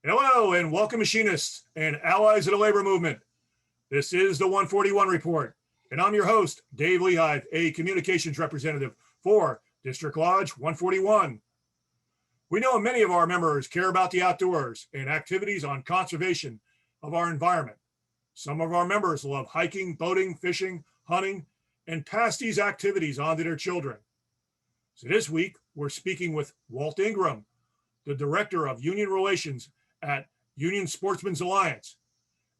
Hello and welcome, Machinists and allies of the labor movement. This is the 141 Report, and I'm your host, Dave Lehigh, a communications representative for District Lodge 141. We know many of our members care about the outdoors and activities on conservation of our environment. Some of our members love hiking, boating, fishing, hunting, and pass these activities on to their children. So this week, we're speaking with Walt Ingram, the Director of Union Relations at Union Sportsmen Alliance.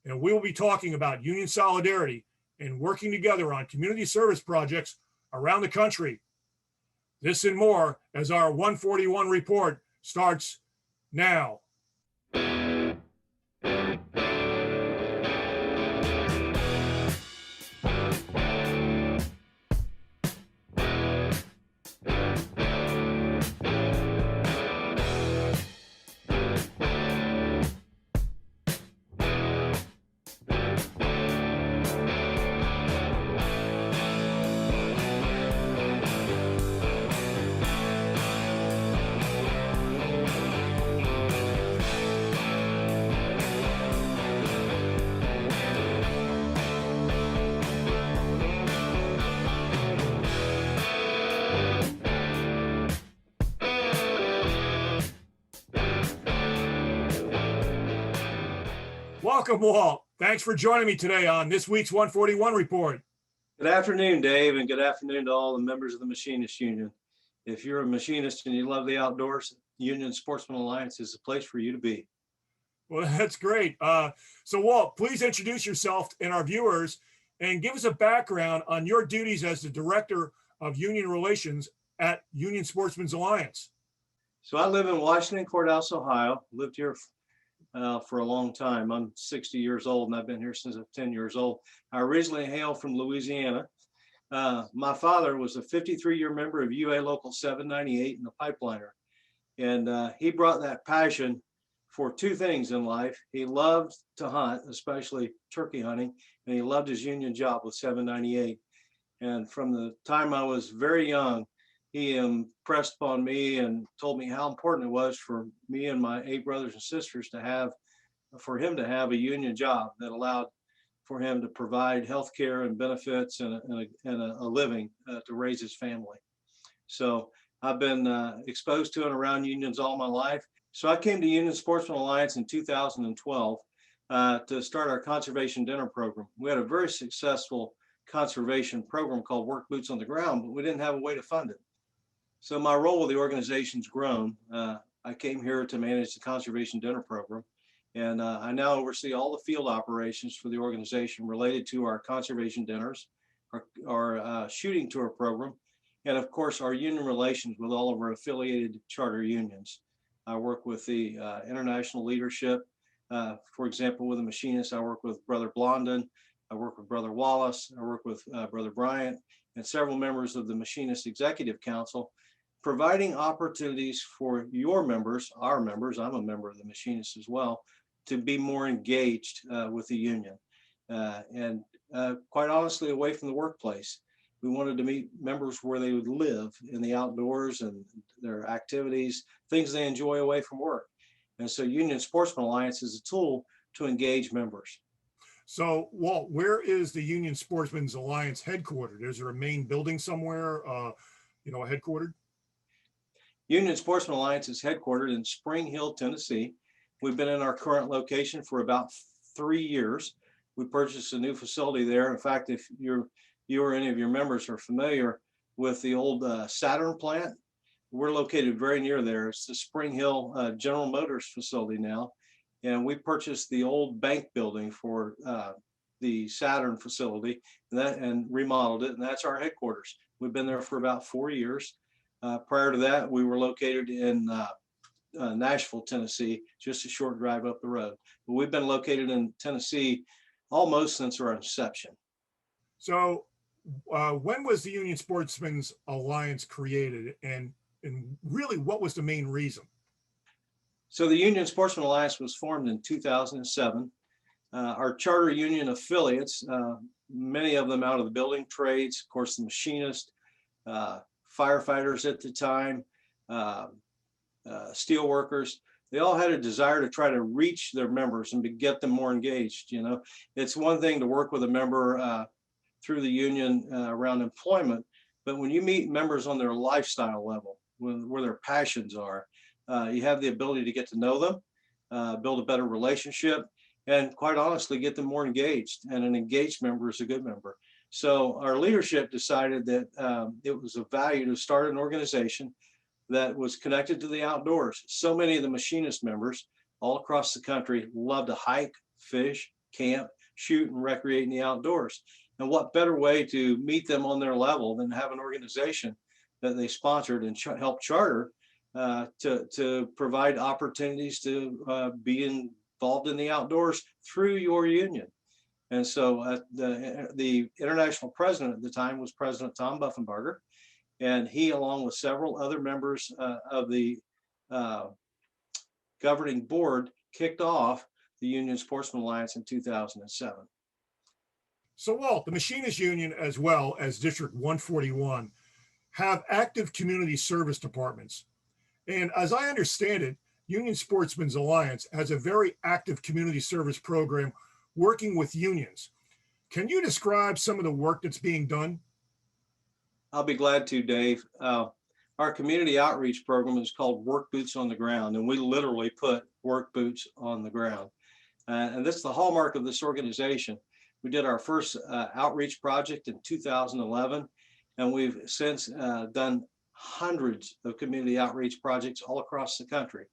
And we will be talking about union solidarity and working together on community service projects around the country. This and more as our 141 report starts now. Welcome, Walt. Thanks for joining me today on this week's 141 Report. Good afternoon, Dave, and good afternoon to all the members of the Machinists Union. If you're a machinist and you love the outdoors, Union Sportsmen Alliance is the place for you to be. Well, that's great. So, Walt, please introduce yourself and our viewers and give us a background on your duties as the Director of Union Relations at Union Sportsmen Alliance. So I live in Washington Courthouse, Ohio. Lived here for a long time. I'm 60 years old and I've been here since I'm 10 years old. I originally hail from Louisiana. My father was a 53-year member of UA Local 798 and a pipeliner. And he brought that passion for two things in life. He loved to hunt, especially turkey hunting, and he loved his union job with 798. And from the time I was very young, he impressed upon me and told me how important it was for me and my 8 brothers and sisters for him to have a union job that allowed for him to provide health care and benefits and a living to raise his family. So I've been exposed to and around unions all my life. So I came to Union Sportsmen Alliance in 2012 to start our conservation dinner program. We had a very successful conservation program called Work Boots on the Ground, but we didn't have a way to fund it. So my role with the organization's grown. I came here to manage the conservation dinner program, and I now oversee all the field operations for the organization related to our conservation dinners, our shooting tour program, and of course our union relations with all of our affiliated charter unions. I work with the international leadership. For example, with the Machinists, I work with Brother Blondin, I work with Brother Wallace, I work with Brother Bryant, and several members of the Machinist Executive Council, providing opportunities for your members, our members, I'm a member of the Machinists as well, to be more engaged with the union. And quite honestly, away from the workplace. We wanted to meet members where they would live in the outdoors and their activities, things they enjoy away from work. And so Union Sportsmen Alliance is a tool to engage members. So, Walt, where is the Union Sportsmen Alliance headquartered? Is there a main building somewhere, headquartered? Union Sportsmen Alliance is headquartered in Spring Hill, Tennessee. We've been in our current location for about 3 years. We purchased a new facility there. In fact, if you or any of your members are familiar with the old Saturn plant, we're located very near there. It's the Spring Hill General Motors facility now. And we purchased the old bank building for the Saturn facility and remodeled it, and that's our headquarters. We've been there for about 4 years. Prior to that, we were located in Nashville, Tennessee, just a short drive up the road. But we've been located in Tennessee almost since our inception. So when was the Union Sportsmen Alliance created, and really what was the main reason? So the Union Sportsmen Alliance was formed in 2007. Our charter union affiliates, many of them out of the building trades, of course, the Machinist, firefighters at the time, steel workers, they all had a desire to try to reach their members and to get them more engaged. You know, it's one thing to work with a member through the union around employment, but when you meet members on their lifestyle level, where their passions are, you have the ability to get to know them, build a better relationship, and quite honestly, get them more engaged. And an engaged member is a good member. So our leadership decided that it was of value to start an organization that was connected to the outdoors. So many of the machinist members all across the country love to hike, fish, camp, shoot, and recreate in the outdoors. And what better way to meet them on their level than have an organization that they sponsored and helped charter to provide opportunities to be involved in the outdoors through your union. And so the international president at the time was President Tom Buffenbarger, and he, along with several other members of the governing board, kicked off the Union Sportsmen Alliance in 2007. So Walt, the Machinists Union as well as District 141 have active community service departments. And as I understand it, Union Sportsmen Alliance has a very active community service program working with unions. Can you describe some of the work that's being done? I'll be glad to, Dave. Our community outreach program is called Work Boots on the Ground, and we literally put work boots on the ground. And that's the hallmark of this organization. We did our first outreach project in 2011, and we've since done hundreds of community outreach projects all across the country.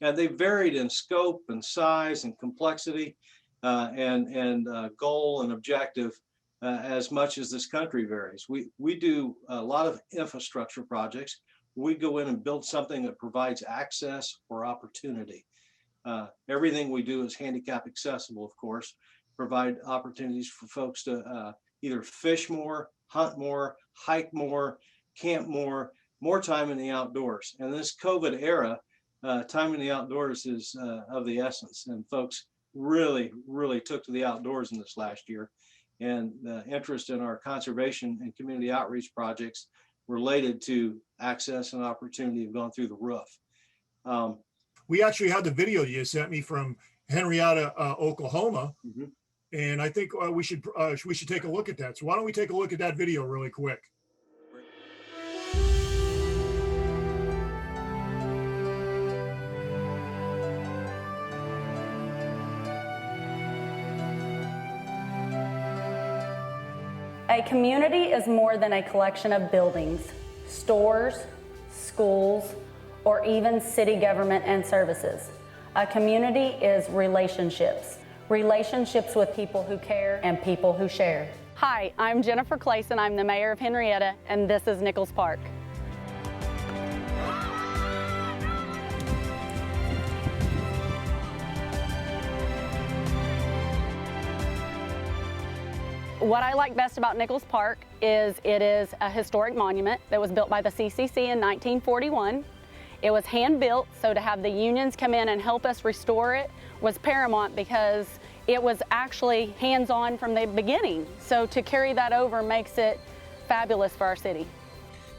And they varied in scope and size and complexity and goal and objective as much as this country varies. We do a lot of infrastructure projects. We go in and build something that provides access or opportunity. Everything we do is handicap accessible, of course, provide opportunities for folks to either fish more, hunt more, hike more, camp more time in the outdoors. And this COVID era, time in the outdoors is of the essence, and folks really took to the outdoors in this last year. And the interest in our conservation and community outreach projects related to access and opportunity have gone through the roof. We actually had the video you sent me from Henrietta, Oklahoma, and I think we should take a look at that. So why don't we take a look at that video really quick? A community is more than a collection of buildings, stores, schools, or even city government and services. A community is relationships. Relationships with people who care and people who share. Hi, I'm Jennifer Clayson. I'm the mayor of Henrietta, and this is Nichols Park. What I like best about Nichols Park is it is a historic monument that was built by the CCC in 1941. It was hand built, so to have the unions come in and help us restore it was paramount because it was actually hands-on from the beginning. So to carry that over makes it fabulous for our city.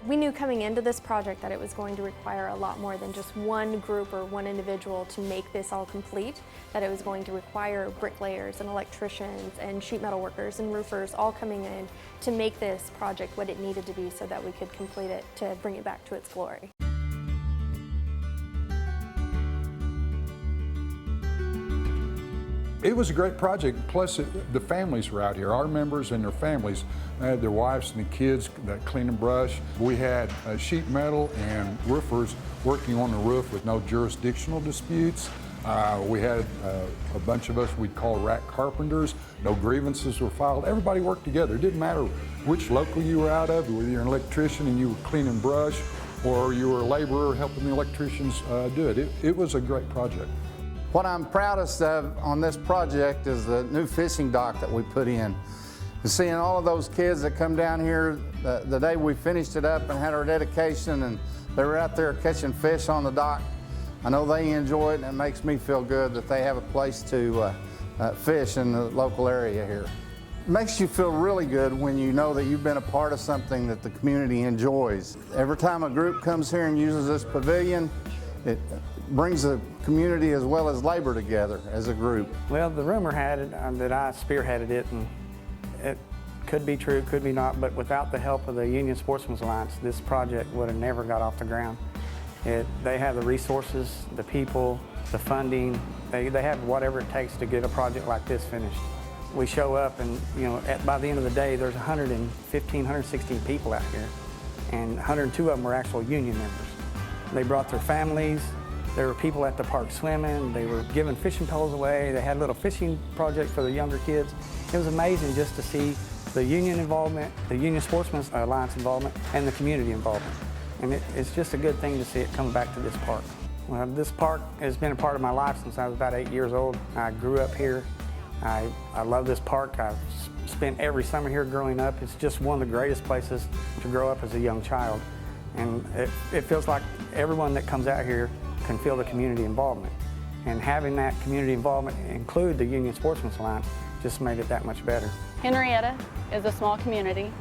We knew coming into this project that it was going to require a lot more than just one group or one individual to make this all complete, that it was going to require bricklayers and electricians and sheet metal workers and roofers all coming in to make this project what it needed to be so that we could complete it to bring it back to its glory. It was a great project, plus the families were out here. Our members and their families had their wives and the kids that clean and brush. We had sheet metal and roofers working on the roof with no jurisdictional disputes. We had a bunch of us we'd call rack carpenters. No grievances were filed. Everybody worked together. It didn't matter which local you were out of, whether you're an electrician and you were cleaning brush, or you were a laborer helping the electricians do it. It was a great project. What I'm proudest of on this project is the new fishing dock that we put in. And seeing all of those kids that come down here the day we finished it up and had our dedication, and they were out there catching fish on the dock. I know they enjoy it, and it makes me feel good that they have a place to fish in the local area here. It makes you feel really good when you know that you've been a part of something that the community enjoys. Every time a group comes here and uses this pavilion, brings the community as well as labor together as a group. Well, the rumor had it that I spearheaded it, and it could be true, could be not, but without the help of the Union Sportsmen Alliance, this project would have never got off the ground. They have the resources, the people, the funding. They have whatever it takes to get a project like this finished. We show up and, by the end of the day, there's 115, 116 people out here, and 102 of them were actual union members. They brought their families. There were people at the park swimming. They were giving fishing poles away. They had a little fishing project for the younger kids. It was amazing just to see the union involvement, the Union Sportsmen Alliance involvement, and the community involvement. And it's just a good thing to see it come back to this park. Well, this park has been a part of my life since I was about 8 years old. I grew up here. I love this park. I've spent every summer here growing up. It's just one of the greatest places to grow up as a young child. And it feels like everyone that comes out here can feel the community involvement. And having that community involvement include the Union Sportsmen Alliance just made it that much better. Henrietta is a small community,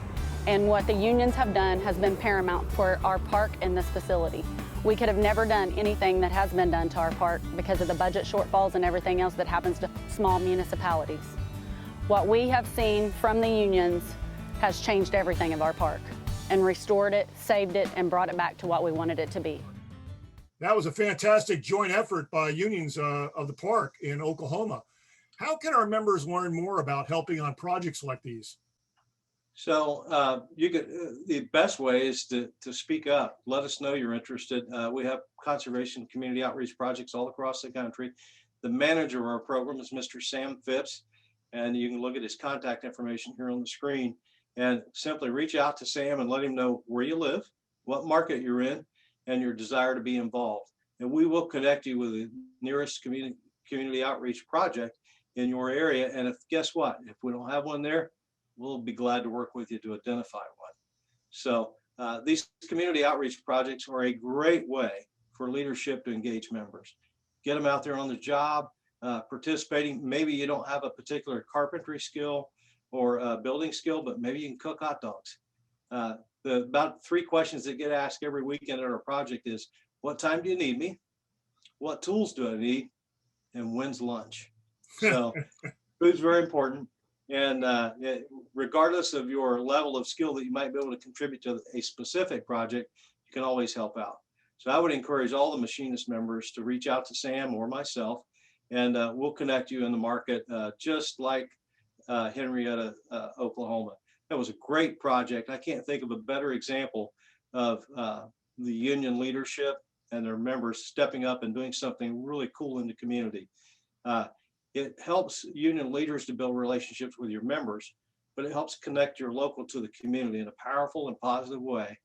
and what the unions have done has been paramount for our park and this facility. We could have never done anything that has been done to our park because of the budget shortfalls and everything else that happens to small municipalities. What we have seen from the unions has changed everything of our park and restored it, saved it, and brought it back to what we wanted it to be. That was a fantastic joint effort by unions of the park in Oklahoma. How can our members learn more about helping on projects like these? So the best way is to speak up. Let us know you're interested. We have conservation community outreach projects all across the country. The manager of our program is Mr. Sam Phipps, and you can look at his contact information here on the screen and simply reach out to Sam and let him know where you live, what market you're in, and your desire to be involved. And we will connect you with the nearest community outreach project in your area. And guess what? If we don't have one there, we'll be glad to work with you to identify one. So these community outreach projects are a great way for leadership to engage members. Get them out there on the job, participating. Maybe you don't have a particular carpentry skill or building skill, but maybe you can cook hot dogs. The about 3 questions that get asked every weekend at our project is, what time do you need me? What tools do I need? And when's lunch? So food's very important. And regardless of your level of skill that you might be able to contribute to a specific project, you can always help out. So I would encourage all the Machinist members to reach out to Sam or myself, and we'll connect you in the market, just like Henrietta, Oklahoma. That was a great project. I can't think of a better example of the union leadership and their members stepping up and doing something really cool in the community. It helps union leaders to build relationships with your members, but it helps connect your local to the community in a powerful and positive way.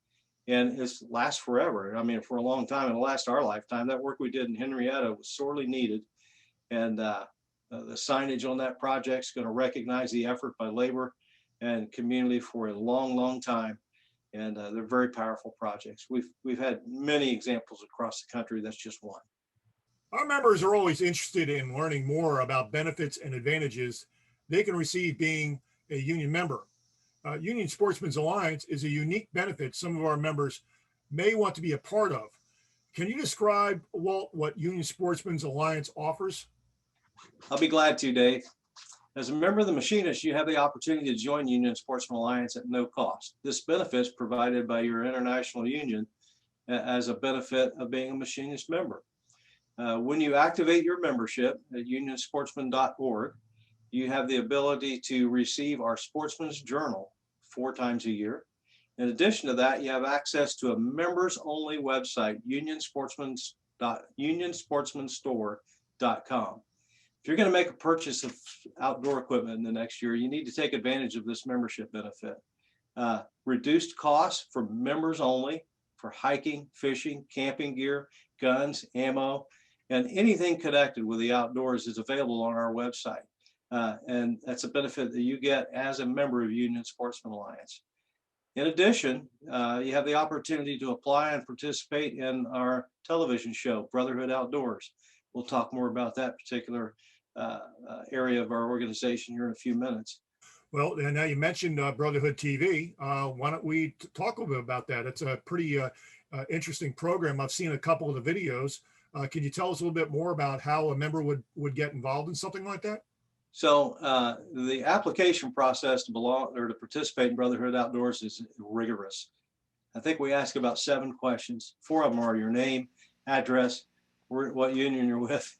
And it lasts forever. I mean, for a long time, it'll last our lifetime. That work we did in Henrietta was sorely needed. And the signage on that project is going to recognize the effort by labor and community for a long, long time. And they're very powerful projects. We've had many examples across the country. That's just one. Our members are always interested in learning more about benefits and advantages they can receive being a union member. Union Sportsmen Alliance is a unique benefit some of our members may want to be a part of. Can you describe, Walt, what Union Sportsmen Alliance offers? I'll be glad to, Dave. As a member of the Machinists, you have the opportunity to join Union Sportsmen Alliance at no cost. This benefit is provided by your international union as a benefit of being a Machinist member. When you activate your membership at unionsportsman.org, you have the ability to receive our Sportsman's Journal 4 times a year. In addition to that, you have access to a members-only website, unionsportsmanstore.com. If you're going to make a purchase of outdoor equipment in the next year, you need to take advantage of this membership benefit. Reduced costs for members only for hiking, fishing, camping gear, guns, ammo, and anything connected with the outdoors is available on our website. And that's a benefit that you get as a member of Union Sportsmen Alliance. In addition, you have the opportunity to apply and participate in our television show, Brotherhood Outdoors. We'll talk more about that particular area of our organization here in a few minutes. Well, and now you mentioned Brotherhood TV. Why don't we talk a little bit about that? It's a pretty interesting program. I've seen a couple of the videos. Can you tell us a little bit more about how a member would get involved in something like that? So the application process to belong or to participate in Brotherhood Outdoors is rigorous. I think we ask about 7 questions. 4 of them are your name, address, what union you're with.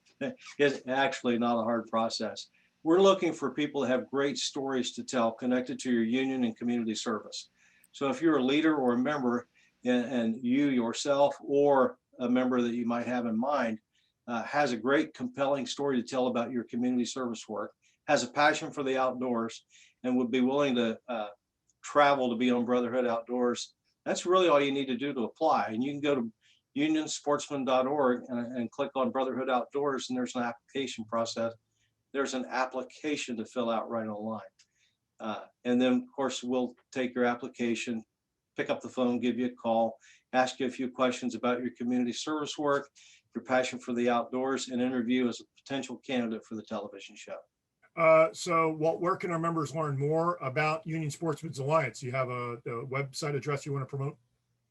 It's actually not a hard process. We're looking for people that have great stories to tell connected to your union and community service. So if you're a leader or a member, and you yourself or a member that you might have in mind has a great compelling story to tell about your community service work, has a passion for the outdoors, and would be willing to travel to be on Brotherhood Outdoors, that's really all you need to do to apply. And you can go to unionsportsmen.org and click on Brotherhood Outdoors, and there's an application process. There's an application to fill out right online. And then, of course, we'll take your application, pick up the phone, give you a call, ask you a few questions about your community service work, your passion for the outdoors, and interview as a potential candidate for the television show. So Walt, where can our members learn more about Union Sportsmen Alliance? You have a website address you want to promote?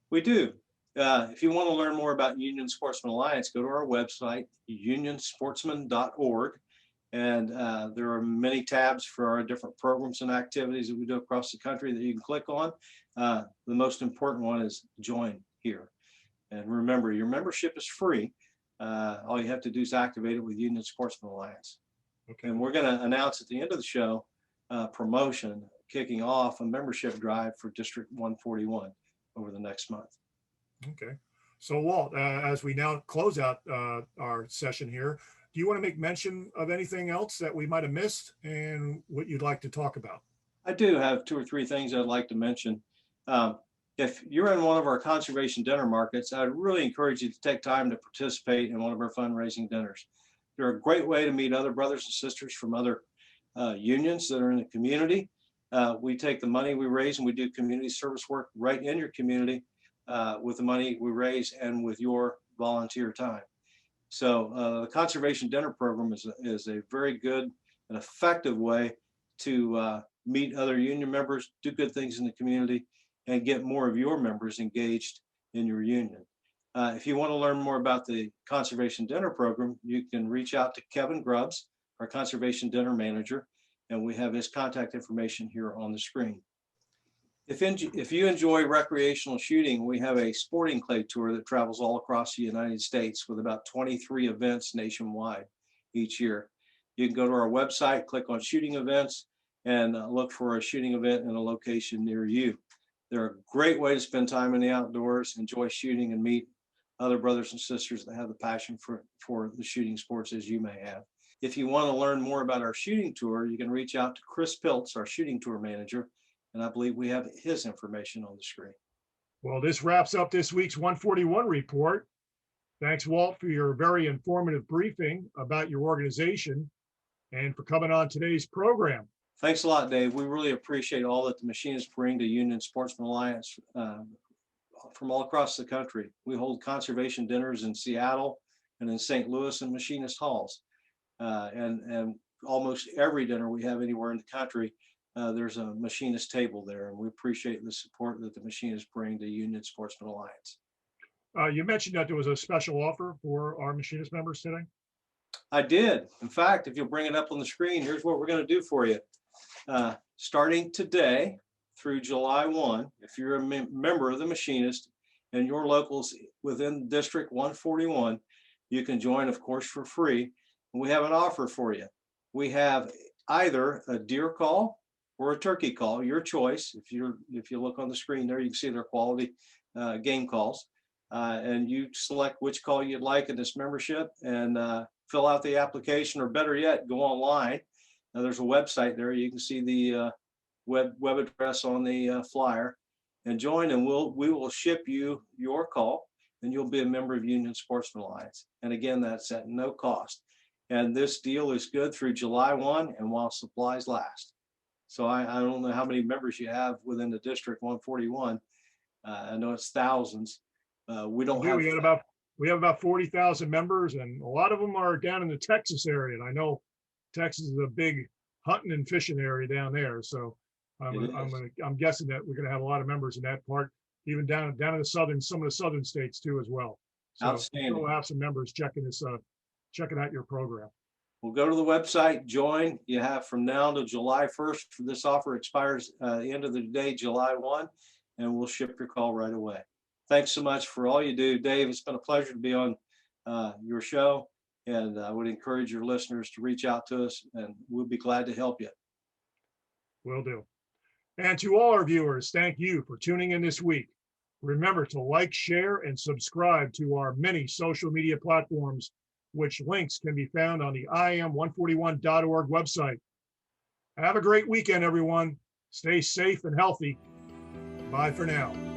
We do. If you want to learn more about Union Sportsmen Alliance, go to our website, unionsportsmen.org. And there are many tabs for our different programs and activities that we do across the country that you can click on. The most important one is join here. And remember, your membership is free. All you have to do is activate it with Union Sportsmen Alliance. Okay. And we're going to announce at the end of the show promotion, kicking off a membership drive for District 141 over the next month. Okay. So Walt, as we now close out our session here, do you want to make mention of anything else that we might have missed and what you'd like to talk about? I do have 2 or 3 things I'd like to mention. If you're in one of our conservation dinner markets, I'd really encourage you to take time to participate in one of our fundraising dinners. They're a great way to meet other brothers and sisters from other unions that are in the community. We take the money we raise and we do community service work right in your community with the money we raise and with your volunteer time. So the Conservation Dinner Program is a very good and effective way to meet other union members, do good things in the community, and get more of your members engaged in your union. If you want to learn more about the Conservation Dinner Program, you can reach out to Kevin Grubbs, our Conservation Dinner Manager, and we have his contact information here on the screen. If you enjoy recreational shooting, we have a sporting clay tour that travels all across the United States with about 23 events nationwide each year. You can go to our website, click on shooting events, and look for a shooting event in a location near you. They're a great way to spend time in the outdoors, enjoy shooting, and meet other brothers and sisters that have the passion for the shooting sports as you may have. If you want to learn more about our shooting tour, you can reach out to Chris Piltz, our shooting tour manager, and I believe we have his information on the screen. Well, this wraps up this week's 141 report. Thanks, Walt, for your very informative briefing about your organization and for coming on today's program. Thanks a lot, Dave. We really appreciate all that the Machinists bring to Union Sportsmen Alliance from all across the country. We hold conservation dinners in Seattle and in St. Louis and Machinist halls. And almost every dinner we have anywhere in the country, there's a machinist table there, and we appreciate the support that the machinists bring to Union Sportsmen Alliance. You mentioned that there was a special offer for our machinist members today. I did. In fact, if you'll bring it up on the screen, here's what we're going to do for you. Starting today through July 1, if you're a member of the Machinist and your locals within District 141, you can join, of course, for free. And we have an offer for you. We have either a deer call or a turkey call, your choice. If you look on the screen there, you can see their quality game calls, and you select which call you'd like in this membership and fill out the application, or better yet, go online. Now, there's a website there. You can see the web address on the flyer, and join, and we will ship you your call, and you'll be a member of Union Sportsmen Alliance. And again, that's at no cost. And this deal is good through July 1 and while supplies last. So I don't know how many members you have within the District 141. I know it's thousands. We have about 40,000 members, and a lot of them are down in the Texas area. And I know Texas is a big hunting and fishing area down there. So I'm guessing that we're going to have a lot of members in that part, even down in some of the southern states too as well. So Outstanding. we'll have some members checking out your program. Well, go to the website, join. You have from now to July 1st. This offer expires the end of the day, July 1, and we'll ship your call right away. Thanks so much for all you do, Dave. It's been a pleasure to be on your show, and I would encourage your listeners to reach out to us, and we'll be glad to help you. Will do. And to all our viewers, thank you for tuning in this week. Remember to like, share, and subscribe to our many social media platforms, which links can be found on the IAM141.org website. Have a great weekend, everyone. Stay safe and healthy. Bye for now.